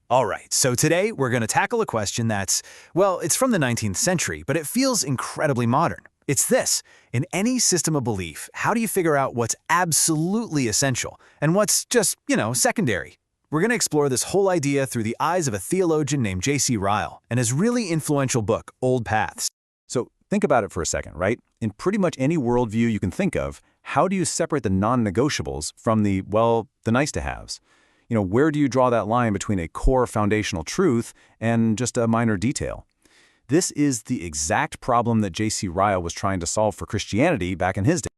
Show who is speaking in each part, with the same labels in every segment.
Speaker 1: All right, so today we're going to tackle a question that's, well, it's from the 19th century, but it feels incredibly modern. It's this: in any system of belief, how do you figure out what's absolutely essential and what's just, secondary? We're going to explore this whole idea through the eyes of a theologian named J.C. Ryle and his really influential book, Old Paths.
Speaker 2: So think about it for a second, right? In pretty much any worldview you can think of, how do you separate the non-negotiables from the nice-to-haves? Where do you draw that line between a core foundational truth and just a minor detail? This is the exact problem that J.C. Ryle was trying to solve for Christianity back in his day.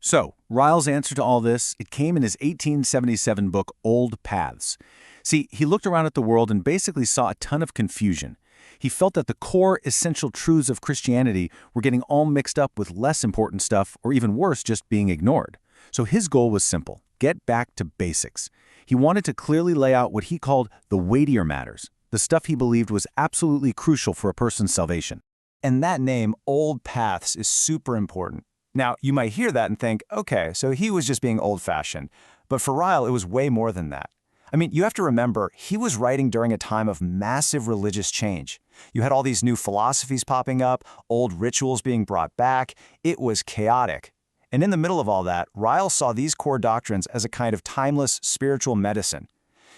Speaker 2: So, Ryle's answer to all this, it came in his 1877 book, Old Paths. See, he looked around at the world and basically saw a ton of confusion. He felt that the core essential truths of Christianity were getting all mixed up with less important stuff, or even worse, just being ignored. So his goal was simple: get back to basics. He wanted to clearly lay out what he called the weightier matters, the stuff he believed was absolutely crucial for a person's salvation.
Speaker 3: And that name, Old Paths, is super important. Now, you might hear that and think, okay, so he was just being old-fashioned. But for Ryle, it was way more than that. I mean, you have to remember, he was writing during a time of massive religious change. You had all these new philosophies popping up, old rituals being brought back. It was chaotic. And in the middle of all that, Ryle saw these core doctrines as a kind of timeless spiritual medicine.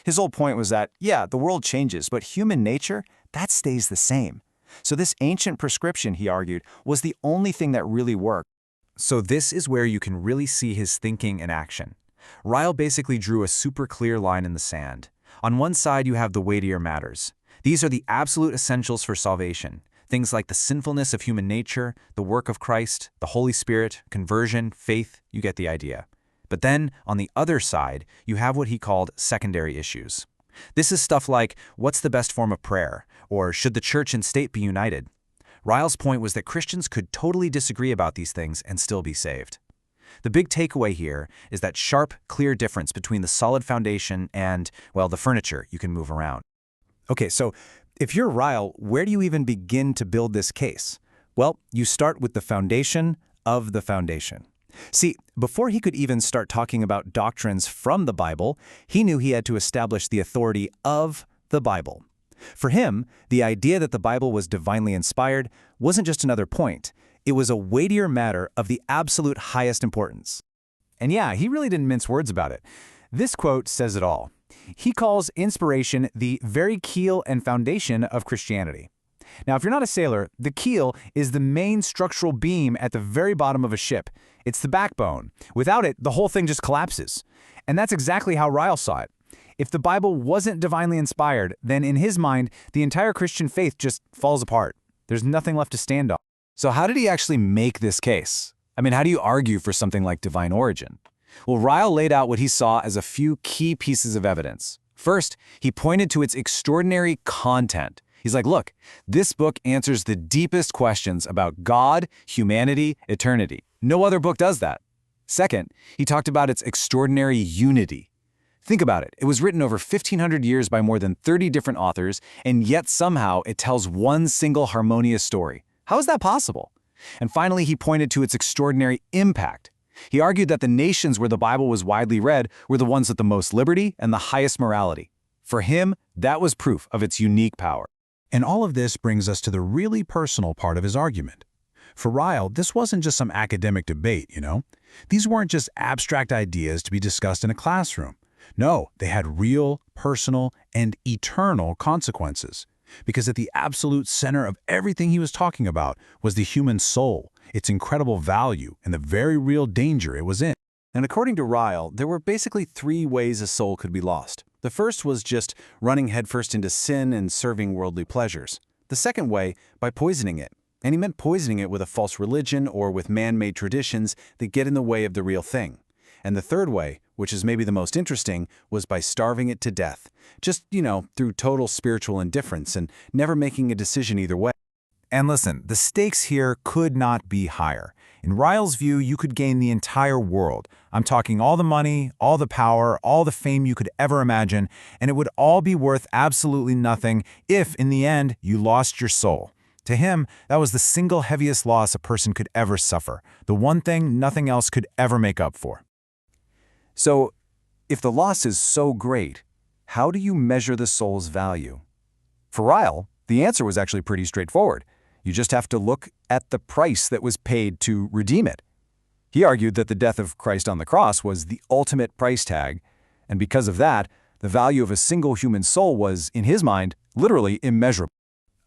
Speaker 3: His whole point was that, yeah, the world changes, but human nature, that stays the same. So this ancient prescription, he argued, was the only thing that really worked.
Speaker 1: So this is where you can really see his thinking in action. Ryle basically drew a super clear line in the sand. On one side, you have the weightier matters. These are the absolute essentials for salvation. Things like the sinfulness of human nature, the work of Christ, the Holy Spirit, conversion, faith, you get the idea. But then, on the other side, you have what he called secondary issues. This is stuff like, what's the best form of prayer? Or should the church and state be united? Ryle's point was that Christians could totally disagree about these things and still be saved. The big takeaway here is that sharp, clear difference between the solid foundation and, well, the furniture you can move around.
Speaker 3: Okay, so if you're Ryle, where do you even begin to build this case? Well, you start with the foundation of the foundation. See, before he could even start talking about doctrines from the Bible, he knew he had to establish the authority of the Bible. For him, the idea that the Bible was divinely inspired wasn't just another point. It was a weightier matter of the absolute highest importance. And yeah, he really didn't mince words about it. This quote says it all. He calls inspiration the very keel and foundation of Christianity. Now, if you're not a sailor, the keel is the main structural beam at the very bottom of a ship. It's the backbone. Without it, the whole thing just collapses. And that's exactly how Ryle saw it. If the Bible wasn't divinely inspired, then in his mind, the entire Christian faith just falls apart. There's nothing left to stand on. So how did he actually make this case? I mean, how do you argue for something like divine origin? Well, Ryle laid out what he saw as a few key pieces of evidence. First, he pointed to its extraordinary content. He's like, look, this book answers the deepest questions about God, humanity, eternity. No other book does that. Second, he talked about its extraordinary unity. Think about it. It was written over 1,500 years by more than 30 different authors, and yet somehow it tells one single harmonious story. How is that possible? And finally, he pointed to its extraordinary impact. He argued that the nations where the Bible was widely read were the ones with the most liberty and the highest morality. For him, that was proof of its unique power.
Speaker 4: And all of this brings us to the really personal part of his argument. For Ryle, this wasn't just some academic debate, These weren't just abstract ideas to be discussed in a classroom. No, they had real, personal, and eternal consequences. Because at the absolute center of everything he was talking about was the human soul, its incredible value, and the very real danger it was in.
Speaker 3: And according to Ryle, there were basically three ways a soul could be lost. The first was just running headfirst into sin and serving worldly pleasures. The second way, by poisoning it. And he meant poisoning it with a false religion or with man-made traditions that get in the way of the real thing. And the third way, which is maybe the most interesting, was by starving it to death. Just, through total spiritual indifference and never making a decision either way.
Speaker 5: And listen, the stakes here could not be higher. In Ryle's view, you could gain the entire world. I'm talking all the money, all the power, all the fame you could ever imagine, and it would all be worth absolutely nothing if, in the end, you lost your soul. To him, that was the single heaviest loss a person could ever suffer, the one thing nothing else could ever make up for.
Speaker 3: So, if the loss is so great,
Speaker 2: how do you measure the soul's value? For Ryle, the answer was actually pretty straightforward. You just have to look at the price that was paid to redeem it. He argued that the death of Christ on the cross was the ultimate price tag, and because of that, the value of a single human soul was, in his mind, literally immeasurable.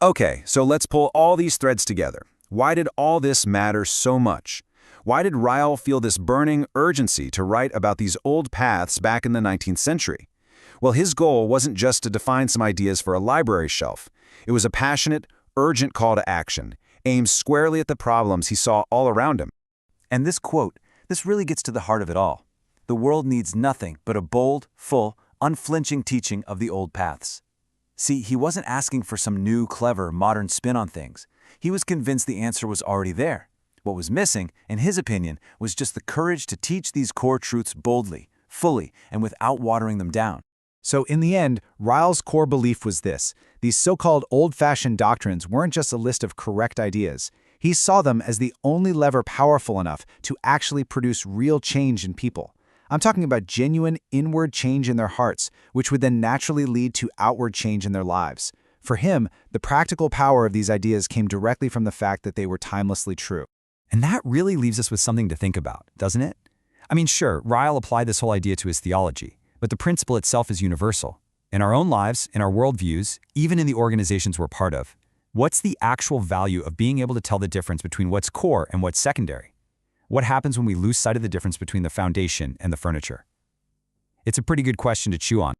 Speaker 2: Okay, so let's pull all these threads together. Why did all this matter so much? Why did Ryle feel this burning urgency to write about these old paths back in the 19th century? Well, his goal wasn't just to define some ideas for a library shelf. It was a passionate, urgent call to action, aimed squarely at the problems he saw all around him.
Speaker 3: And this quote, this really gets to the heart of it all. The world needs nothing but a bold, full, unflinching teaching of the old paths. See, he wasn't asking for some new, clever, modern spin on things. He was convinced the answer was already there. What was missing, in his opinion, was just the courage to teach these core truths boldly, fully, and without watering them down.
Speaker 5: So in the end, Ryle's core belief was this: these so-called old-fashioned doctrines weren't just a list of correct ideas. He saw them as the only lever powerful enough to actually produce real change in people. I'm talking about genuine inward change in their hearts, which would then naturally lead to outward change in their lives. For him, the practical power of these ideas came directly from the fact that they were timelessly true.
Speaker 1: And that really leaves us with something to think about, doesn't it? I mean, sure, Ryle applied this whole idea to his theology, but the principle itself is universal. In our own lives, in our worldviews, even in the organizations we're part of, what's the actual value of being able to tell the difference between what's core and what's secondary? What happens when we lose sight of the difference between the foundation and the furniture? It's a pretty good question to chew on.